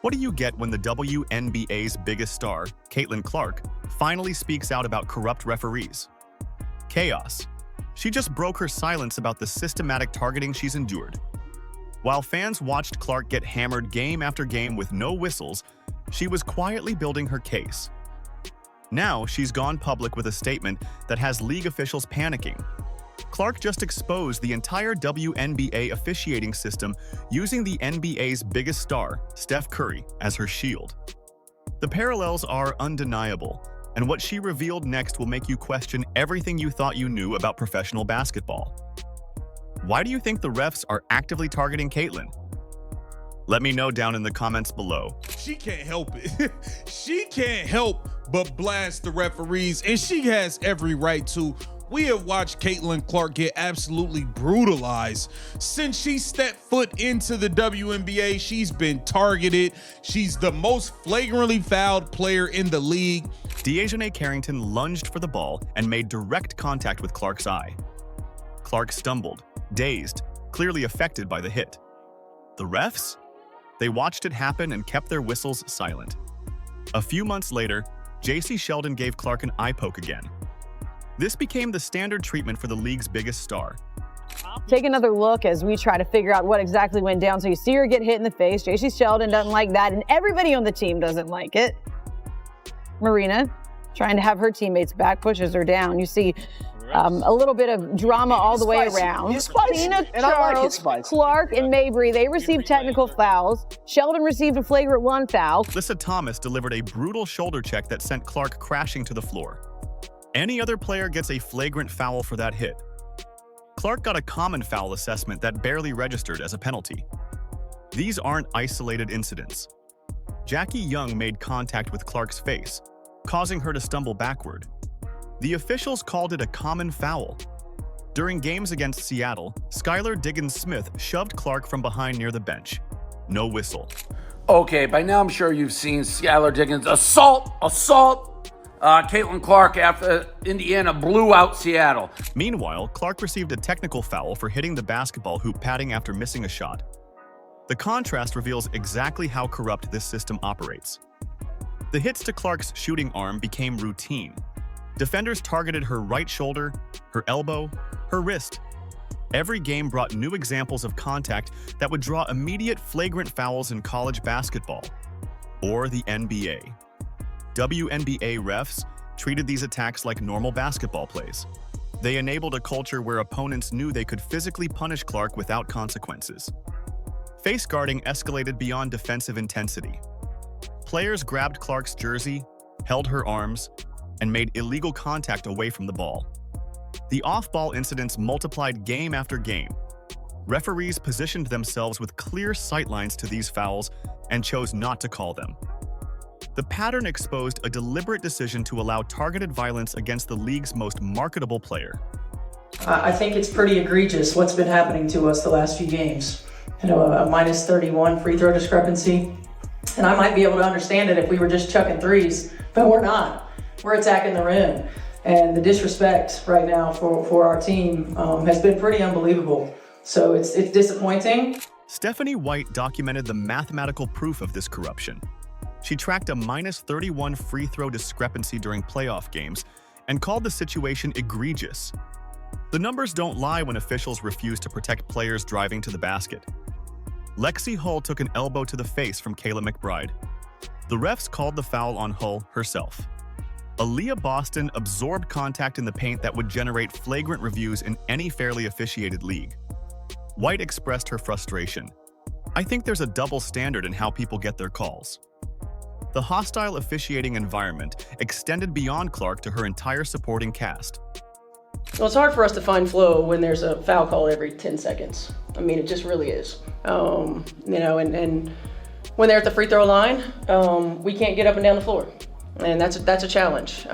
What do you get when the WNBA's biggest star, Caitlin Clark, finally speaks out about corrupt referees? Chaos. She just broke her silence about the systematic targeting she's endured. While fans watched Clark get hammered game after game with no whistles, she was quietly building her case. Now, she's gone public with a statement that has league officials panicking. Clark just exposed the entire WNBA officiating system using the NBA's biggest star, Steph Curry, as her shield. The parallels are undeniable, and what she revealed next will make you question everything you thought you knew about professional basketball. Why do you think the refs are actively targeting Caitlin? Let me know down in the comments below. She can't help it. She can't help but blast the referees, and she has every right to. We have watched Caitlin Clark get absolutely brutalized. Since she stepped foot into the WNBA, she's been targeted. She's the most flagrantly fouled player in the league. Dejanay Carrington lunged for the ball and made direct contact with Clark's eye. Clark stumbled, dazed, clearly affected by the hit. The refs? They watched it happen and kept their whistles silent. A few months later, J.C. Sheldon gave Clark an eye poke again. This became the standard treatment for the league's biggest star. Take another look as we try to figure out what exactly went down. So you see her get hit in the face. J.C. Sheldon doesn't like that, and everybody on the team doesn't like it. Marina, trying to have her teammates back, pushes her down. You see a little bit of drama all the way around. Tina, Charles, Clark, and Mabry, they received technical fouls. Sheldon received a flagrant 1 foul. Lissa Thomas delivered a brutal shoulder check that sent Clark crashing to the floor. Any other player gets a flagrant foul for that hit. Clark got a common foul assessment that barely registered as a penalty. These aren't isolated incidents. Jackie Young made contact with Clark's face, causing her to stumble backward. The officials called it a common foul. During games against Seattle, Skylar Diggins-Smith shoved Clark from behind near the bench. No whistle. Okay, by now I'm sure you've seen Skylar Diggins assault. Caitlin Clark after Indiana blew out Seattle. Meanwhile, Clark received a technical foul for hitting the basketball hoop padding after missing a shot. The contrast reveals exactly how corrupt this system operates. The hits to Clark's shooting arm became routine. Defenders targeted her right shoulder, her elbow, her wrist. Every game brought new examples of contact that would draw immediate flagrant fouls in college basketball, or the NBA. WNBA refs treated these attacks like normal basketball plays. They enabled a culture where opponents knew they could physically punish Clark without consequences. Face guarding escalated beyond defensive intensity. Players grabbed Clark's jersey, held her arms, and made illegal contact away from the ball. The off-ball incidents multiplied game after game. Referees positioned themselves with clear sightlines to these fouls and chose not to call them. The pattern exposed a deliberate decision to allow targeted violence against the league's most marketable player. I think it's pretty egregious what's been happening to us the last few games. A minus 31 free throw discrepancy. And I might be able to understand it if we were just chucking threes, but we're not. We're attacking the rim. And the disrespect right now for our team has been pretty unbelievable. So it's disappointing. Stephanie White documented the mathematical proof of this corruption. She tracked a minus 31 free throw discrepancy during playoff games and called the situation egregious. The numbers don't lie when officials refuse to protect players driving to the basket. Lexi Hull took an elbow to the face from Kayla McBride. The refs called the foul on Hull herself. Aaliyah Boston absorbed contact in the paint that would generate flagrant reviews in any fairly officiated league. White expressed her frustration. "I think there's a double standard in how people get their calls." The hostile officiating environment extended beyond Clark to her entire supporting cast. Well, it's hard for us to find flow when there's a foul call every 10 seconds. I mean, it just really is. And when they're at the free throw line, we can't get up and down the floor. And that's a challenge.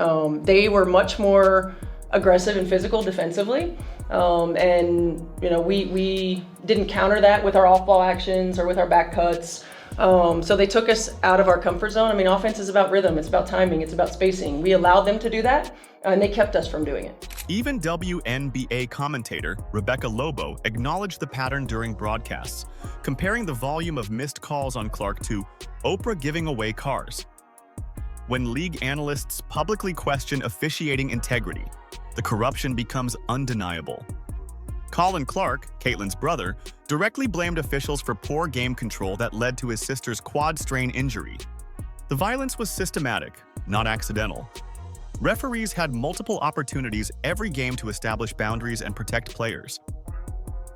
They were much more aggressive and physical defensively. We didn't counter that with our off-ball actions or with our back cuts. So they took us out of our comfort zone. I mean, offense is about rhythm, it's about timing, it's about spacing. We allowed them to do that, and they kept us from doing it. Even WNBA commentator Rebecca Lobo acknowledged the pattern during broadcasts, comparing the volume of missed calls on Clark to Oprah giving away cars. When league analysts publicly question officiating integrity, the corruption becomes undeniable. Colin Clark, Caitlyn's brother, directly blamed officials for poor game control that led to his sister's quad strain injury. The violence was systematic, not accidental. Referees had multiple opportunities every game to establish boundaries and protect players.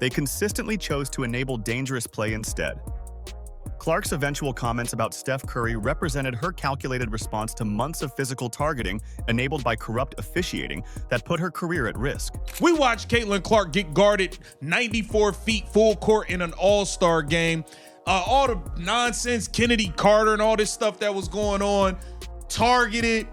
They consistently chose to enable dangerous play instead. Clark's eventual comments about Steph Curry represented her calculated response to months of physical targeting enabled by corrupt officiating that put her career at risk. We watched Caitlin Clark get guarded 94 feet full court in an all-star game. All the nonsense, Kennedy Carter and all this stuff that was going on, targeted.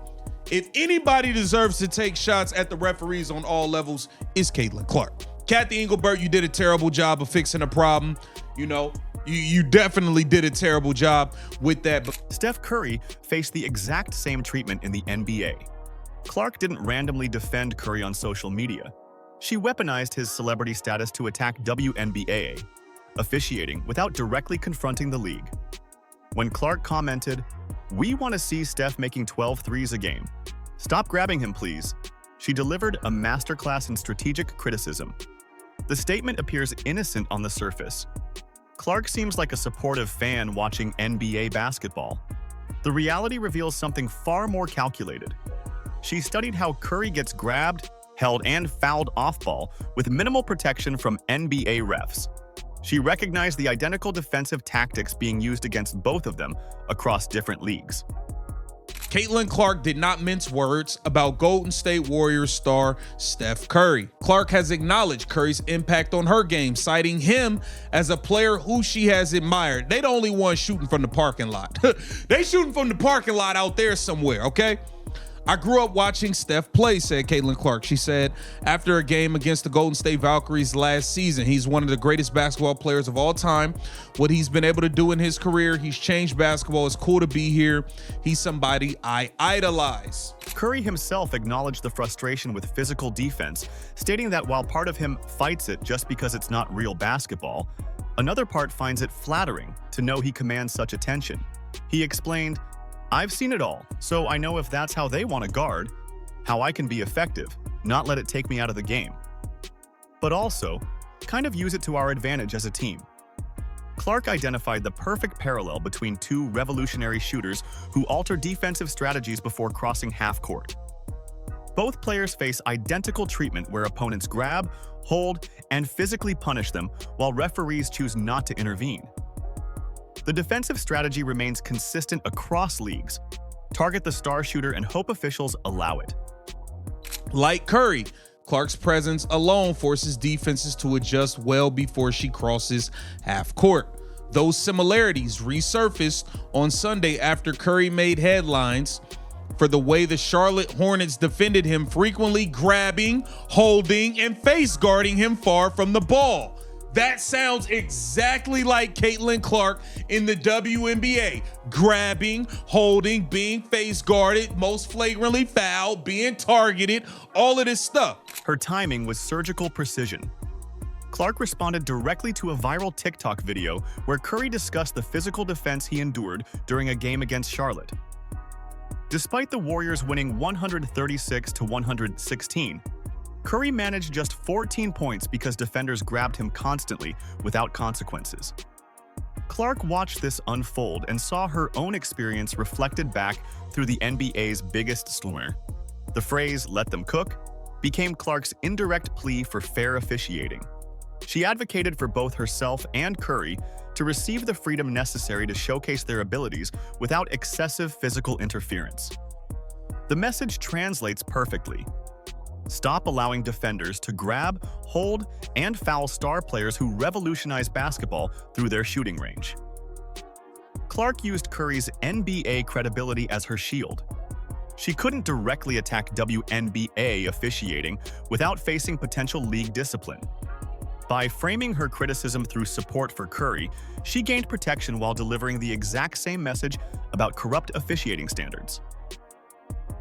If anybody deserves to take shots at the referees on all levels, it's Caitlin Clark. Kathy Engelbert, you did a terrible job of fixing the problem. You know, you definitely did a terrible job with that. Steph Curry faced the exact same treatment in the NBA. Clark didn't randomly defend Curry on social media. She weaponized his celebrity status to attack WNBA, officiating without directly confronting the league. When Clark commented, "We want to see Steph making 12 threes a game. Stop grabbing him, please," she delivered a masterclass in strategic criticism. The statement appears innocent on the surface. Clark seems like a supportive fan watching NBA basketball. The reality reveals something far more calculated. She studied how Curry gets grabbed, held, and fouled off-ball with minimal protection from NBA refs. She recognized the identical defensive tactics being used against both of them across different leagues. Caitlin Clark did not mince words about Golden State Warriors star Steph Curry. Clark has acknowledged Curry's impact on her game, citing him as a player who she has admired. They the only ones shooting from the parking lot. They shooting from the parking lot out there somewhere, okay? "I grew up watching Steph play," said Caitlin Clark. She said, after a game against the Golden State Valkyries last season, "He's one of the greatest basketball players of all time. What he's been able to do in his career, he's changed basketball. It's cool to be here. He's somebody I idolize." Curry himself acknowledged the frustration with physical defense, stating that while part of him fights it just because it's not real basketball, another part finds it flattering to know he commands such attention. He explained, "I've seen it all, so I know if that's how they want to guard, how I can be effective, not let it take me out of the game. But also, kind of use it to our advantage as a team." Clark identified the perfect parallel between two revolutionary shooters who alter defensive strategies before crossing half court. Both players face identical treatment where opponents grab, hold, and physically punish them, while referees choose not to intervene. The defensive strategy remains consistent across leagues. Target the star shooter and hope officials allow it. Like Curry, Clark's presence alone forces defenses to adjust well before she crosses half court. Those similarities resurfaced on Sunday after Curry made headlines for the way the Charlotte Hornets defended him, frequently grabbing, holding, and face guarding him far from the ball. That sounds exactly like Caitlin Clark in the WNBA. Grabbing, holding, being face guarded, most flagrantly fouled, being targeted, all of this stuff. Her timing was surgical precision. Clark responded directly to a viral TikTok video where Curry discussed the physical defense he endured during a game against Charlotte. Despite the Warriors winning 136-116, Curry managed just 14 points because defenders grabbed him constantly without consequences. Clark watched this unfold and saw her own experience reflected back through the NBA's biggest stormer. The phrase, "let them cook," became Clark's indirect plea for fair officiating. She advocated for both herself and Curry to receive the freedom necessary to showcase their abilities without excessive physical interference. The message translates perfectly. Stop allowing defenders to grab, hold, and foul star players who revolutionize basketball through their shooting range. Clark used Curry's NBA credibility as her shield. She couldn't directly attack WNBA officiating without facing potential league discipline. By framing her criticism through support for Curry, she gained protection while delivering the exact same message about corrupt officiating standards.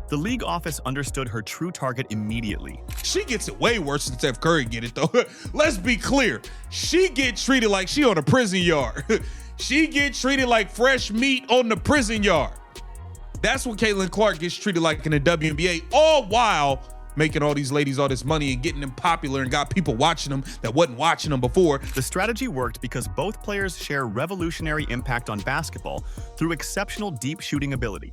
The league office understood her true target immediately. She gets it way worse than Steph Curry get it, though. Let's be clear. She get treated like she on a prison yard. She get treated like fresh meat on the prison yard. That's what Caitlin Clark gets treated like in the WNBA, all while making all these ladies all this money and getting them popular and got people watching them that wasn't watching them before. The strategy worked because both players share revolutionary impact on basketball through exceptional deep shooting ability.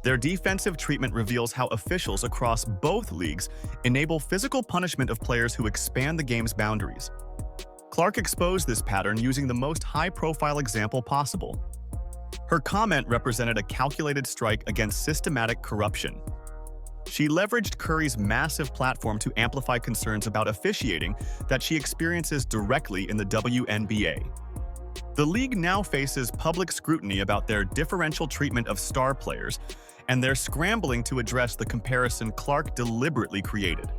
Their defensive treatment reveals how officials across both leagues enable physical punishment of players who expand the game's boundaries. Clark exposed this pattern using the most high-profile example possible. Her comment represented a calculated strike against systematic corruption. She leveraged Curry's massive platform to amplify concerns about officiating that she experiences directly in the WNBA. The league now faces public scrutiny about their differential treatment of star players, and they're scrambling to address the comparison Clark deliberately created.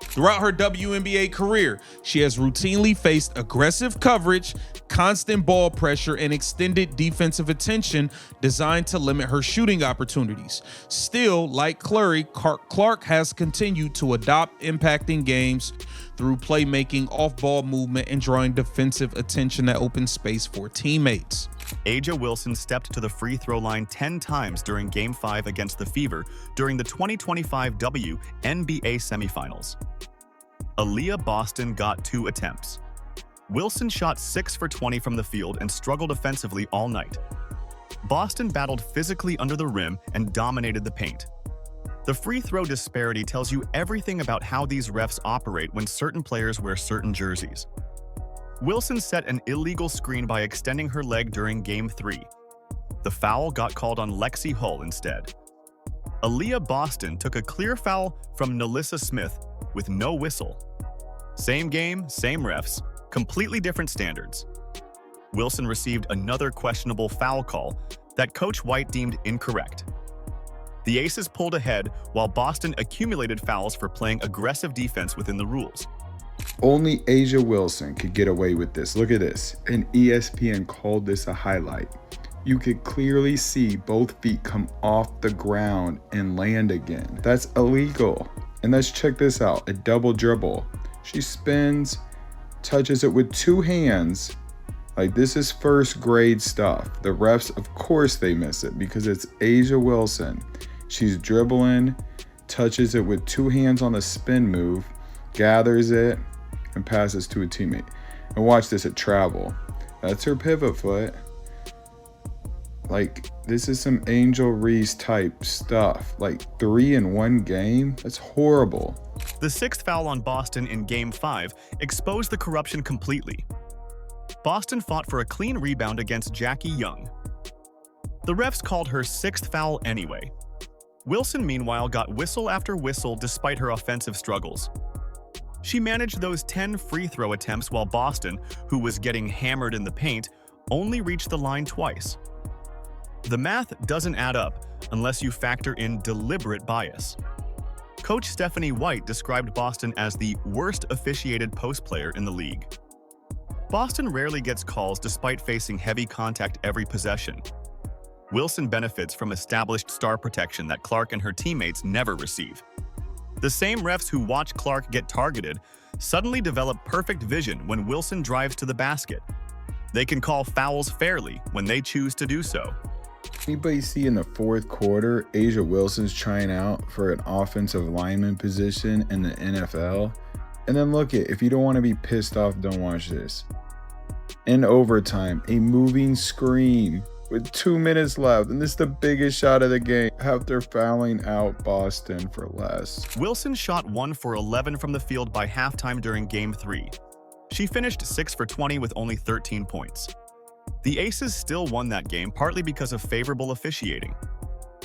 Throughout her WNBA career, she has routinely faced aggressive coverage, constant ball pressure, and extended defensive attention designed to limit her shooting opportunities. Still, like Curry, Clark has continued to adopt impacting games through playmaking, off-ball movement, and drawing defensive attention that opens space for teammates. A'ja Wilson stepped to the free throw line 10 times during Game 5 against the Fever during the 2025 WNBA semifinals. Aaliyah Boston got 2 attempts. Wilson shot 6 for 20 from the field and struggled offensively all night. Boston battled physically under the rim and dominated the paint. The free throw disparity tells you everything about how these refs operate when certain players wear certain jerseys. Wilson set an illegal screen by extending her leg during Game 3. The foul got called on Lexi Hull instead. Aaliyah Boston took a clear foul from Nalissa Smith with no whistle. Same game, same refs, completely different standards. Wilson received another questionable foul call that Coach White deemed incorrect. The Aces pulled ahead while Boston accumulated fouls for playing aggressive defense within the rules. Only A'ja Wilson could get away with this. Look at this. And ESPN called this a highlight. You could clearly see both feet come off the ground and land again. That's illegal. And let's check this out. A double dribble. She spins, touches it with 2 hands. Like, this is first grade stuff. The refs, of course they miss it because it's A'ja Wilson. She's dribbling, touches it with 2 hands on a spin move, gathers it, and passes to a teammate. And watch this at travel. That's her pivot foot. Like, this is some Angel Reese type stuff. Like, 3 in 1 game? That's horrible. The 6th foul on Boston in Game 5 exposed the corruption completely. Boston fought for a clean rebound against Jackie Young. The refs called her 6th foul anyway. Wilson, meanwhile, got whistle after whistle despite her offensive struggles. She managed those 10 free throw attempts while Boston, who was getting hammered in the paint, only reached the line twice. The math doesn't add up unless you factor in deliberate bias. Coach Stephanie White described Boston as the worst officiated post player in the league. Boston rarely gets calls despite facing heavy contact every possession. Wilson benefits from established star protection that Clark and her teammates never receive. The same refs who watch Clark get targeted suddenly develop perfect vision when Wilson drives to the basket. They can call fouls fairly when they choose to do so. Anybody see in the 4th quarter, A'ja Wilson's trying out for an offensive lineman position in the NFL? And then look it, if you don't want to be pissed off, don't watch this. In overtime, a moving screen with 2 minutes left, and this is the biggest shot of the game after fouling out Boston for less. Wilson shot 1 for 11 from the field by halftime during Game 3. She finished 6 for 20 with only 13 points. The Aces still won that game partly because of favorable officiating.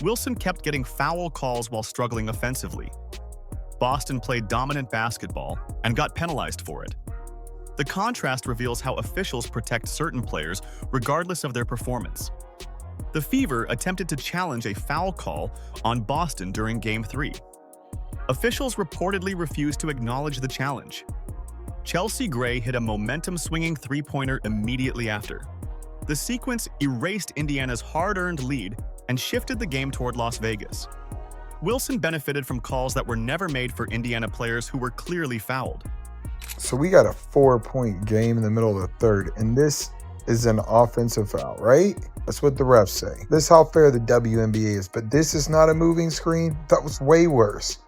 Wilson kept getting foul calls while struggling offensively. Boston played dominant basketball and got penalized for it. The contrast reveals how officials protect certain players regardless of their performance. The Fever attempted to challenge a foul call on Boston during Game 3. Officials reportedly refused to acknowledge the challenge. Chelsea Gray hit a momentum-swinging three-pointer immediately after. The sequence erased Indiana's hard-earned lead and shifted the game toward Las Vegas. Wilson benefited from calls that were never made for Indiana players who were clearly fouled. So we got a 4-point game in the middle of the third, and this is an offensive foul, right? That's what the refs say. This is how fair the WNBA is, but this is not a moving screen. That was way worse.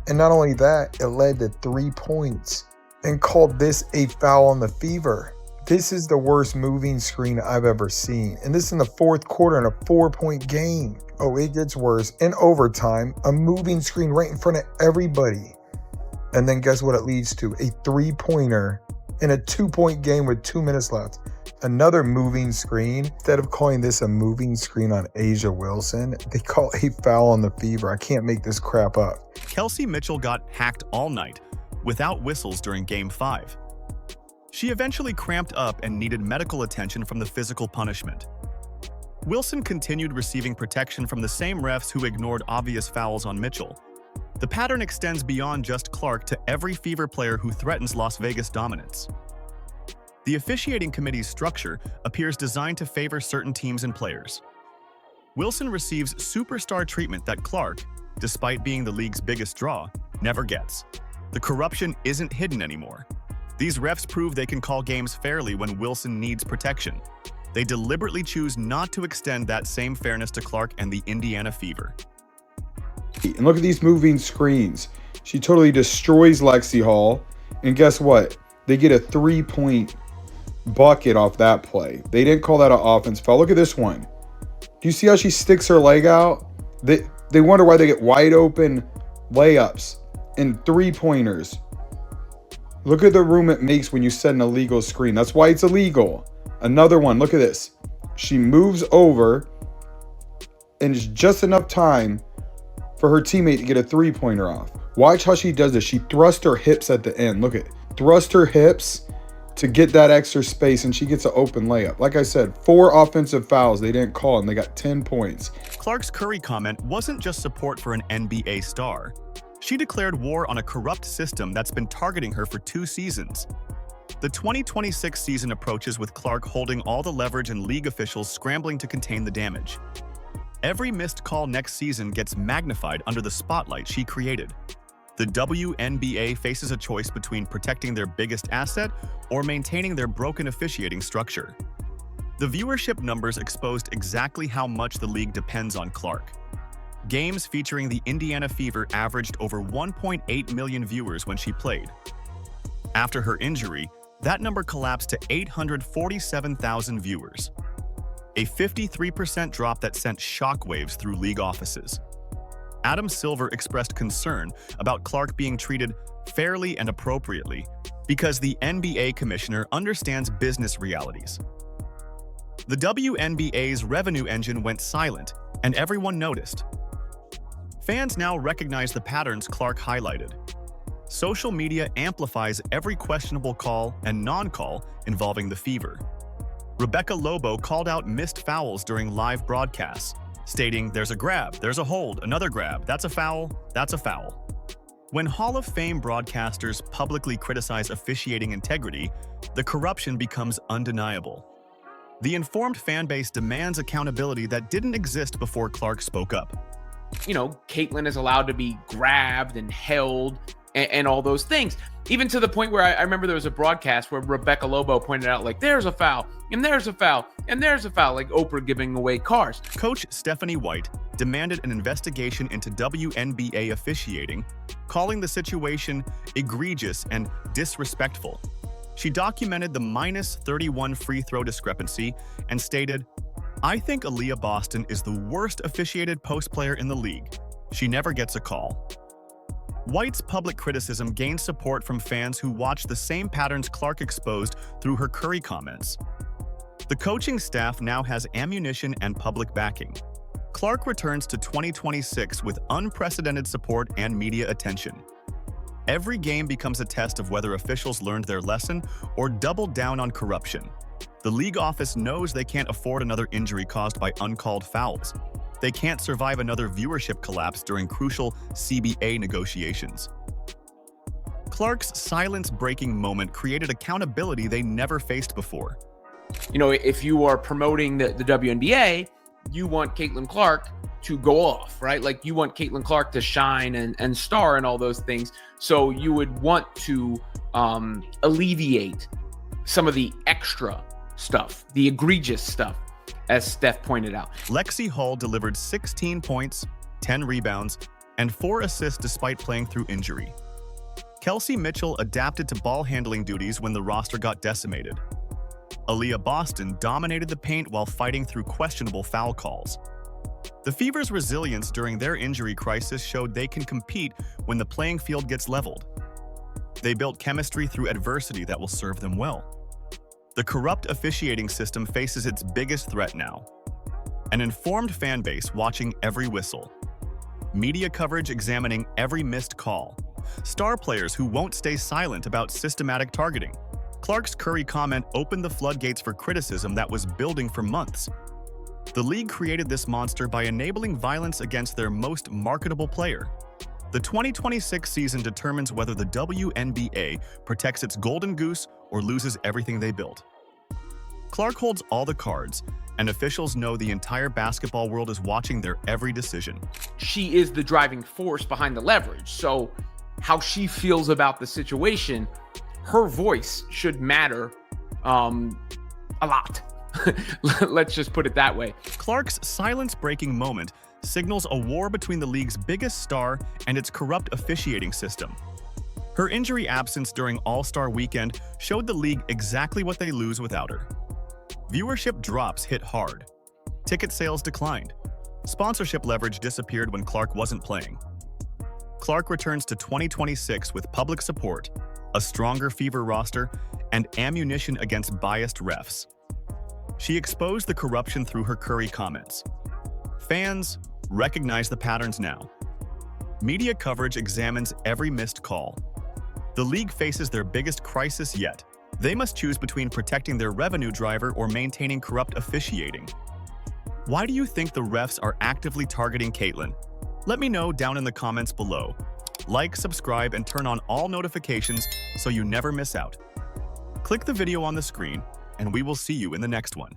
And not only that, it led to 3 points and called this a foul on the Fever. This is the worst moving screen I've ever seen. And this in the fourth quarter in a 4-point game. Oh, it gets worse. In overtime, a moving screen right in front of everybody. And then guess what it leads to? A 3-pointer in a 2-point game with 2 minutes left. Another moving screen. Instead of calling this a moving screen on A'ja Wilson, they call a foul on the Fever. I can't make this crap up. Kelsey Mitchell got hacked all night without whistles during Game 5. She eventually cramped up and needed medical attention from the physical punishment. Wilson continued receiving protection from the same refs who ignored obvious fouls on Mitchell. The pattern extends beyond just Clark to every Fever player who threatens Las Vegas dominance. The officiating committee's structure appears designed to favor certain teams and players. Wilson receives superstar treatment that Clark, despite being the league's biggest draw, never gets. The corruption isn't hidden anymore. These refs prove they can call games fairly when Wilson needs protection. They deliberately choose not to extend that same fairness to Clark and the Indiana Fever. And look at these moving screens. She totally destroys Lexi Hall. And guess what? They get a 3-point bucket off that play. They didn't call that an offense foul. Look at this one. Do you see how she sticks her leg out? They wonder why they get wide open layups and 3-pointers. Look at the room it makes when you set an illegal screen. That's why it's illegal. Another one, look at this. She moves over and it's just enough time for her teammate to get a 3-pointer off. Watch how she does this. She thrusts her hips at the end. Look at it. Thrust her hips to get that extra space and she gets an open layup. Like I said, 4 offensive fouls they didn't call and they got 10 points. Clark's Curry comment wasn't just support for an NBA star. She declared war on a corrupt system that's been targeting her for 2 seasons. The 2026 season approaches with Clark holding all the leverage and league officials scrambling to contain the damage. Every missed call next season gets magnified under the spotlight she created. The WNBA faces a choice between protecting their biggest asset or maintaining their broken officiating structure. The viewership numbers exposed exactly how much the league depends on Clark. Games featuring the Indiana Fever averaged over 1.8 million viewers when she played. After her injury, that number collapsed to 847,000 viewers, a 53% drop that sent shockwaves through league offices. Adam Silver expressed concern about Clark being treated fairly and appropriately because the NBA commissioner understands business realities. The WNBA's revenue engine went silent, and everyone noticed. Fans now recognize the patterns Clark highlighted. Social media amplifies every questionable call and non-call involving the Fever. Rebecca Lobo called out missed fouls during live broadcasts, stating, "There's a grab, there's a hold, another grab, that's a foul, that's a foul." When Hall of Fame broadcasters publicly criticize officiating integrity, the corruption becomes undeniable. The informed fan base demands accountability that didn't exist before Clark spoke up. You know, Caitlin is allowed to be grabbed and held and all those things. Even to the point where I remember there was a broadcast where Rebecca Lobo pointed out, like, there's a foul, and there's a foul, and there's a foul, like Oprah giving away cars. Coach Stephanie White demanded an investigation into WNBA officiating, calling the situation egregious and disrespectful. She documented the -31 free throw discrepancy and stated, "I think Aaliyah Boston is the worst officiated post player in the league. She never gets a call." White's public criticism gained support from fans who watched the same patterns Clark exposed through her Curry comments. The coaching staff now has ammunition and public backing. Clark returns to 2026 with unprecedented support and media attention. Every game becomes a test of whether officials learned their lesson or doubled down on corruption. The league office knows they can't afford another injury caused by uncalled fouls. They can't survive another viewership collapse during crucial CBA negotiations. Clark's silence-breaking moment created accountability they never faced before. You know, if you are promoting the WNBA, you want Caitlin Clark to go off, right? Like you want Caitlin Clark to shine and star and all those things. So you would want to alleviate some of the extra stuff, the egregious stuff, as Steph pointed out. Lexi Hall delivered 16 points, 10 rebounds, and 4 assists despite playing through injury. Kelsey Mitchell adapted to ball handling duties when the roster got decimated. Aaliyah Boston dominated the paint while fighting through questionable foul calls. The Fever's resilience during their injury crisis showed they can compete when the playing field gets leveled. They built chemistry through adversity that will serve them well. The corrupt officiating system faces its biggest threat now. An informed fan base watching every whistle. Media coverage examining every missed call. Star players who won't stay silent about systematic targeting. Clark's Curry comment opened the floodgates for criticism that was building for months. The league created this monster by enabling violence against their most marketable player. The 2026 season determines whether the WNBA protects its golden goose or loses everything they built. Clark holds all the cards, and officials know the entire basketball world is watching their every decision. She is the driving force behind the leverage. So how she feels about the situation, her voice should matter a lot. Let's just put it that way. Clark's silence-breaking moment signals a war between the league's biggest star and its corrupt officiating system. Her injury absence during All-Star Weekend showed the league exactly what they lose without her. Viewership drops hit hard. Ticket sales declined. Sponsorship leverage disappeared when Clark wasn't playing. Clark returns to 2026 with public support, a stronger Fever roster, and ammunition against biased refs. She exposed the corruption through her Curry comments. Fans recognize the patterns now. Media coverage examines every missed call. The league faces their biggest crisis yet. They must choose between protecting their revenue driver or maintaining corrupt officiating. Why do you think the refs are actively targeting Caitlin? Let me know down in the comments below. Like, subscribe, and turn on all notifications so you never miss out. Click the video on the screen, and we will see you in the next one.